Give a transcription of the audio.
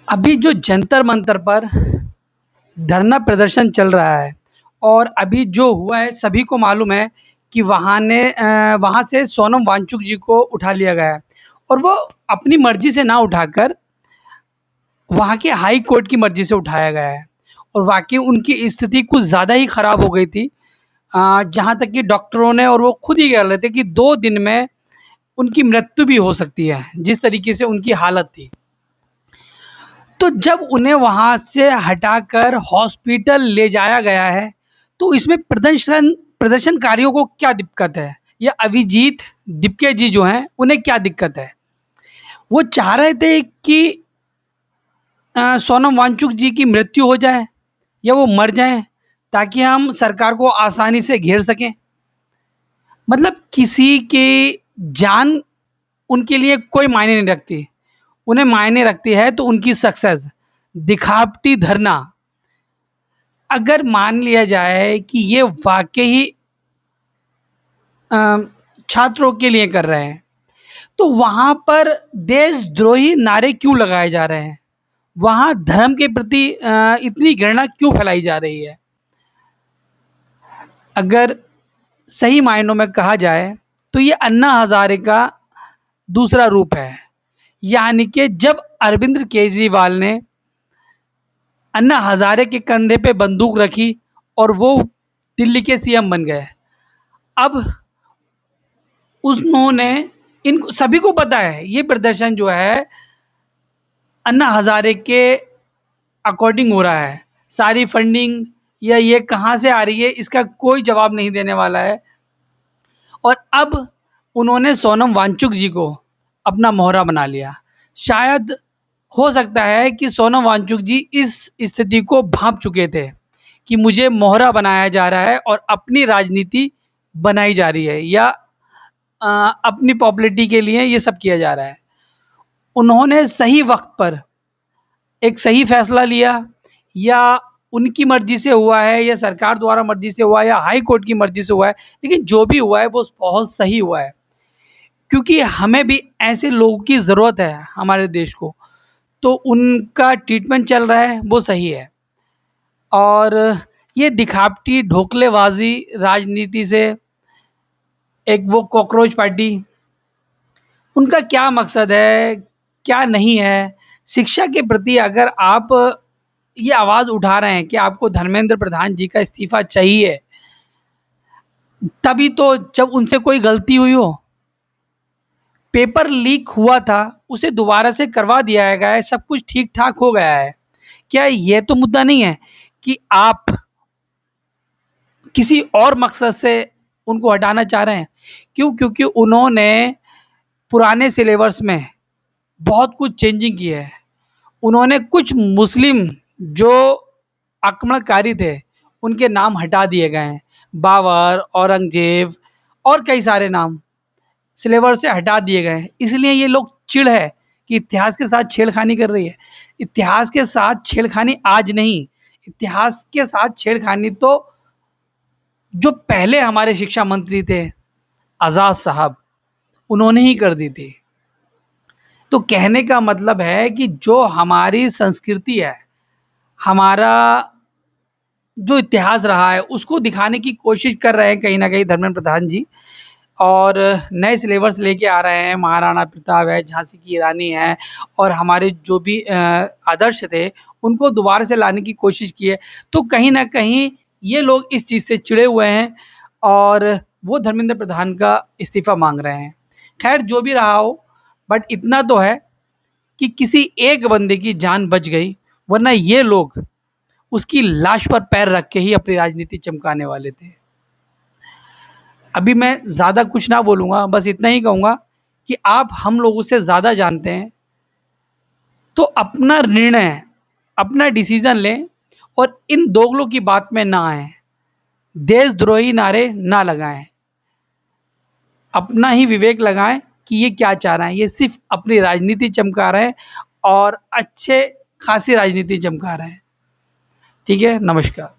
अभी जो जंतर मंतर पर धरना प्रदर्शन चल रहा है और अभी जो हुआ है सभी को मालूम है कि वहाँ से सोनम वांगचुक जी को उठा लिया गया है और वो अपनी मर्जी से ना उठाकर वहाँ के हाई कोर्ट की मर्जी से उठाया गया है। और वाकई उनकी स्थिति कुछ ज़्यादा ही ख़राब हो गई थी। जहाँ तक कि डॉक्टरों ने और वो खुद ही कह रहे थे कि 2 दिन में उनकी मृत्यु भी हो सकती है, जिस तरीके से उनकी हालत थी। तो जब उन्हें वहाँ से हटाकर हॉस्पिटल ले जाया गया है, तो इसमें प्रदर्शनकारियों को क्या दिक्कत है? या अभिजीत दीपके जी जो हैं, उन्हें क्या दिक्कत है? वो चाह रहे थे कि सोनम वांगचुक जी की मृत्यु हो जाए या वो मर जाएँ, ताकि हम सरकार को आसानी से घेर सकें। मतलब किसी की जान उनके लिए कोई मायने नहीं रखती। उन्हें मायने रखती है तो उनकी सक्सेस। दिखावटी धरना, अगर मान लिया जाए कि ये वाकई छात्रों के लिए कर रहे हैं, तो वहाँ पर देशद्रोही नारे क्यों लगाए जा रहे हैं? वहाँ धर्म के प्रति इतनी घृणा क्यों फैलाई जा रही है? अगर सही मायनों में कहा जाए तो ये अन्ना हज़ारे का दूसरा रूप है। यानी कि जब अरविंद केजरीवाल ने अन्ना हज़ारे के कंधे पे बंदूक रखी और वो दिल्ली के सीएम बन गए। अब उन्होंने इन सभी को पता है ये प्रदर्शन जो है अन्ना हज़ारे के अकॉर्डिंग हो रहा है। सारी फंडिंग या ये कहाँ से आ रही है, इसका कोई जवाब नहीं देने वाला है। और अब उन्होंने सोनम वांगचुक जी को अपना मोहरा बना लिया। शायद हो सकता है कि सोनम वांगचुक जी इस स्थिति को भांप चुके थे कि मुझे मोहरा बनाया जा रहा है और अपनी राजनीति बनाई जा रही है, या अपनी पॉपुलैरिटी के लिए ये सब किया जा रहा है। उन्होंने सही वक्त पर एक सही फैसला लिया, या उनकी मर्जी से हुआ है या सरकार द्वारा मर्जी से हुआ है या हाई कोर्ट की मर्जी से हुआ है, लेकिन जो भी हुआ है वो बहुत सही हुआ है। क्योंकि हमें भी ऐसे लोगों की ज़रूरत है हमारे देश को। तो उनका ट्रीटमेंट चल रहा है वो सही है। और ये दिखावटी ढोकलेबाजी राजनीति से एक वो कॉकरोच पार्टी, उनका क्या मकसद है, क्या नहीं है? शिक्षा के प्रति अगर आप ये आवाज़ उठा रहे हैं कि आपको धर्मेंद्र प्रधान जी का इस्तीफ़ा चाहिए, तभी तो जब उनसे कोई गलती हुई हो। पेपर लीक हुआ था, उसे दोबारा से करवा दिया गया है, सब कुछ ठीक-ठाक हो गया है। क्या ये तो मुद्दा नहीं है कि आप किसी और मकसद से उनको हटाना चाह रहे हैं? क्यों? क्योंकि उन्होंने पुराने सिलेबस में बहुत कुछ चेंजिंग की है। उन्होंने कुछ मुस्लिम जो आक्रमणकारी थे, उनके नाम हटा दिए गए हैं। बाबर, औरंगज़ेब और कई सारे नाम सिलेबस से हटा दिए गए हैं। इसलिए ये लोग चिढ़ है कि इतिहास के साथ छेड़खानी कर रही है। इतिहास के साथ छेड़खानी आज नहीं, इतिहास के साथ छेड़खानी तो जो पहले हमारे शिक्षा मंत्री थे आज़ाद साहब, उन्होंने ही कर दी थी। तो कहने का मतलब है कि जो हमारी संस्कृति है, हमारा जो इतिहास रहा है, उसको दिखाने की कोशिश कर रहे हैं कहीं न कहीं धर्मेंद्र प्रधान जी। और नए सिलेबस लेके आ रहे हैं। महाराणा प्रताप है, झांसी की रानी है और हमारे जो भी आदर्श थे, उनको दोबारा से लाने की कोशिश की है। तो कहीं न कहीं ये लोग इस चीज़ से चिढ़े हुए हैं और वो धर्मेंद्र प्रधान का इस्तीफ़ा माँग रहे हैं। ख़ैर जो भी रहा हो, बट इतना तो है कि किसी एक बंदे की जान बच गई, वरना ये लोग उसकी लाश पर पैर रख के ही अपनी राजनीति चमकाने वाले थे। अभी मैं ज़्यादा कुछ ना बोलूँगा, बस इतना ही कहूँगा कि आप हम लोगों से ज़्यादा जानते हैं, तो अपना निर्णय, अपना डिसीज़न लें और इन दोगलों की बात में ना आएँ। देशद्रोही नारे ना लगाएँ। अपना ही विवेक लगाएँ कि ये क्या चाह रहे हैं। ये सिर्फ़ अपनी राजनीति चमका रहे हैं और अच्छे खासी राजनीति चमका रहे हैं। ठीक है? नमस्कार।